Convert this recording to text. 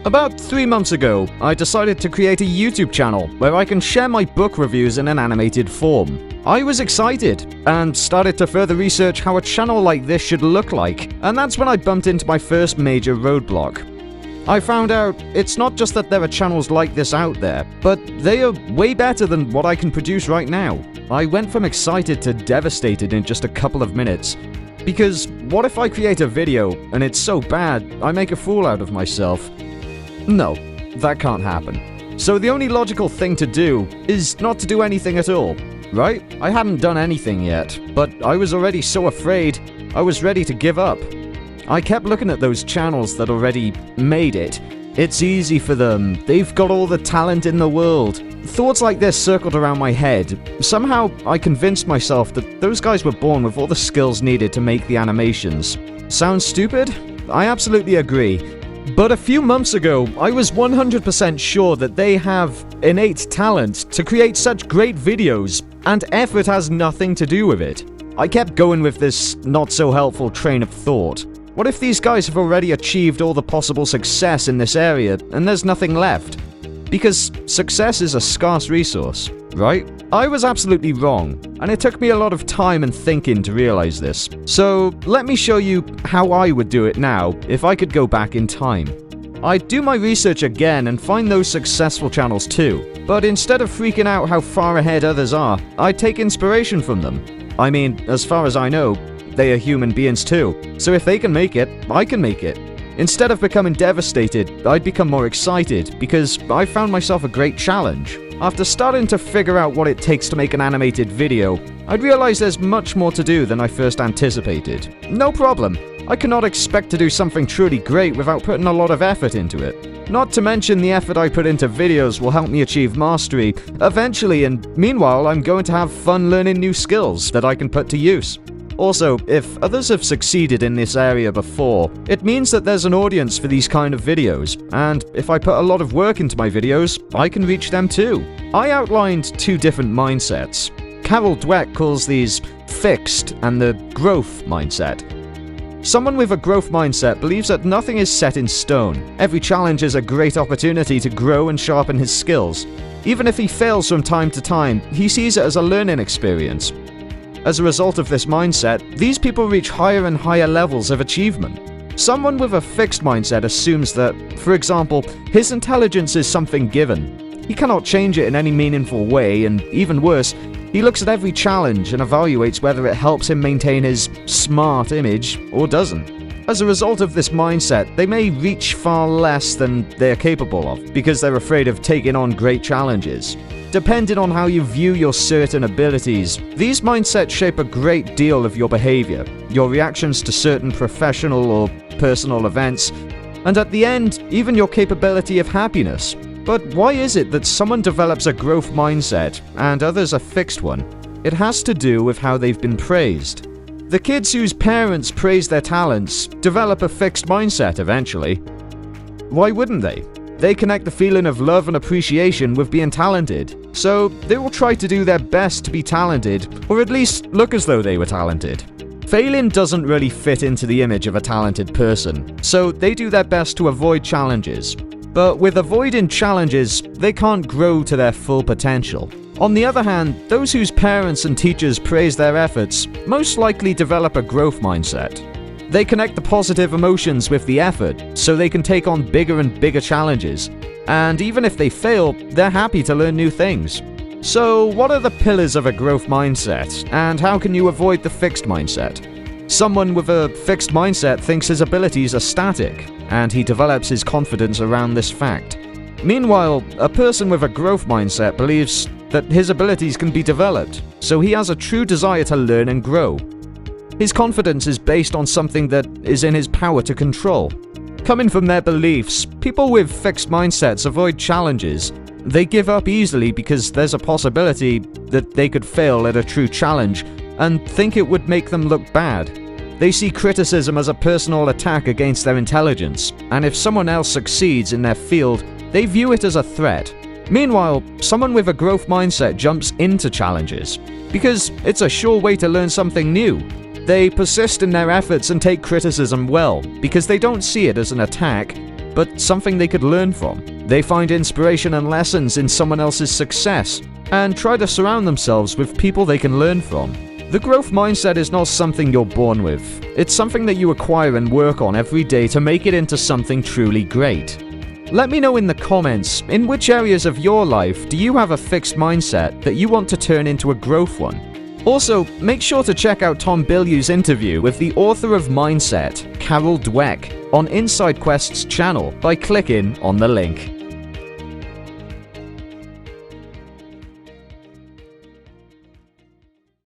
About 3 months ago, I decided to create a YouTube channel where I can share my book reviews in an animated form. I was excited and started to further research how a channel like this should look like, and that's when I bumped into my first major roadblock. I found out it's not just that there are channels like this out there, but they are way better than what I can produce right now. I went from excited to devastated in just a couple of minutes. Because what if I create a video and it's so bad I make a fool out of myself? No, that can't happen. So the only logical thing to do is not to do anything at all, right? I hadn't done anything yet, but I was already so afraid I was ready to give up. I kept looking at those channels that already made it. It's easy for them, they've got all the talent in the world. Thoughts like this circled around my head. Somehow I convinced myself that those guys were born with all the skills needed to make the animations. Sounds stupid? I absolutely agree. But a few months ago, I was 100% sure that they have innate talent to create such great videos, and effort has nothing to do with it. I kept going with this not-so-helpful train of thought. What if these guys have already achieved all the possible success in this area, and there's nothing left? Because success is a scarce resource, right? I was absolutely wrong, and it took me a lot of time and thinking to realize this. So let me show you how I would do it now if I could go back in time. I'd do my research again and find those successful channels too, but instead of freaking out how far ahead others are, I'd take inspiration from them. I mean, as far as I know, they are human beings too, so if they can make it, I can make it. Instead of becoming devastated, I'd become more excited because I found myself a great challenge. After starting to figure out what it takes to make an animated video, I'd realized there's much more to do than I first anticipated. No problem, I cannot expect to do something truly great without putting a lot of effort into it. Not to mention the effort I put into videos will help me achieve mastery eventually, and meanwhile I'm going to have fun learning new skills that I can put to use. Also, if others have succeeded in this area before, it means that there's an audience for these kind of videos, and if I put a lot of work into my videos, I can reach them too. I outlined 2 different mindsets. Carol Dweck calls these fixed and the growth mindset. Someone with a growth mindset believes that nothing is set in stone. Every challenge is a great opportunity to grow and sharpen his skills. Even if he fails from time to time, he sees it as a learning experience. As a result of this mindset, these people reach higher and higher levels of achievement. Someone with a fixed mindset assumes that, for example, his intelligence is something given. He cannot change it in any meaningful way, and even worse, he looks at every challenge and evaluates whether it helps him maintain his smart image or doesn't. As a result of this mindset, they may reach far less than they are capable of because they're afraid of taking on great challenges. Depending on how you view your certain abilities, these mindsets shape a great deal of your behavior, your reactions to certain professional or personal events, and at the end, even your capability of happiness. But why is it that someone develops a growth mindset and others a fixed one? It has to do with how they've been praised. The kids whose parents praise their talents develop a fixed mindset eventually. Why wouldn't they? They connect the feeling of love and appreciation with being talented, so they will try to do their best to be talented, or at least look as though they were talented. Failing doesn't really fit into the image of a talented person, so they do their best to avoid challenges. But with avoiding challenges, they can't grow to their full potential. On the other hand, those whose parents and teachers praise their efforts most likely develop a growth mindset. They connect the positive emotions with the effort, so they can take on bigger and bigger challenges. And even if they fail, they're happy to learn new things. So what are the pillars of a growth mindset, and how can you avoid the fixed mindset? Someone with a fixed mindset thinks his abilities are static, and he develops his confidence around this fact. Meanwhile, a person with a growth mindset believes that his abilities can be developed, so he has a true desire to learn and grow. His confidence is based on something that is in his power to control. Coming from their beliefs, people with fixed mindsets avoid challenges. They give up easily because there's a possibility that they could fail at a true challenge and think it would make them look bad. They see criticism as a personal attack against their intelligence, and if someone else succeeds in their field, they view it as a threat. Meanwhile, someone with a growth mindset jumps into challenges because it's a sure way to learn something new. They persist in their efforts and take criticism well because they don't see it as an attack. but something they could learn from. They find inspiration and lessons in someone else's success, and try to surround themselves with people they can learn from. The growth mindset is not something you're born with. It's something that you acquire and work on every day to make it into something truly great. Let me know in the comments, in which areas of your life do you have a fixed mindset that you want to turn into a growth one? Also, make sure to check out Tom Bilyeu's interview with the author of Mindset, Carol Dweck, on Inside Quest's channel by clicking on the link.